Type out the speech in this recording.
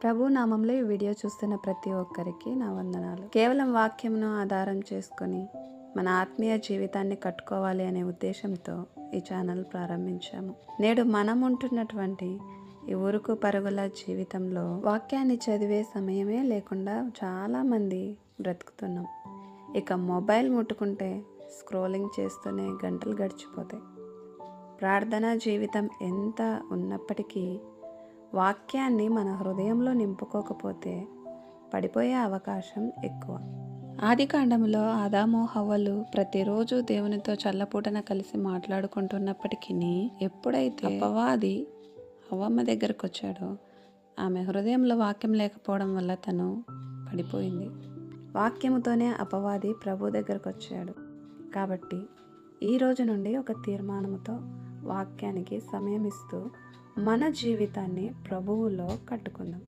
ప్రభు నామంలో ఈ వీడియో చూస్తున్న ప్రతి ఒక్కరికి నా వందనాలు. కేవలం వాక్యంను ఆధారం చేసుకొని మన ఆత్మీయ జీవితాన్ని కట్టుకోవాలి అనే ఉద్దేశంతో ఈ ఛానల్ ప్రారంభించాము. నేడు మనం ఉంటున్నటువంటి ఈ ఉరుకు పరుగుల జీవితంలో వాక్యాన్ని చదివే సమయమే లేకుండా చాలామంది బ్రతుకుతున్నాం. ఇక మొబైల్ ముట్టుకుంటే స్క్రోలింగ్ చేస్తూనే గంటలు గడిచిపోతాయి. ప్రార్థనా జీవితం ఎంత ఉన్నప్పటికీ వాక్యాన్ని మన హృదయంలో నింపుకోకపోతే పడిపోయే అవకాశం ఎక్కువ. ఆదికాండంలో ఆదాము హవ్వలు ప్రతిరోజు దేవునితో చల్లపూటన కలిసి మాట్లాడుకుంటున్నప్పటికీ ఎప్పుడైతే అపవాది హవ్వమ్మ దగ్గరకు వచ్చాడో ఆమె హృదయంలో వాక్యం లేకపోవడం వల్ల తను పడిపోయింది. వాక్యముతోనే అపవాది ప్రభు దగ్గరకు వచ్చాడు. కాబట్టి ఈ రోజు నుండి ఒక తీర్మానముతో వాక్యానికి సమయం ఇస్తూ మన జీవితాన్ని ప్రభువులో కట్టుకుందాం.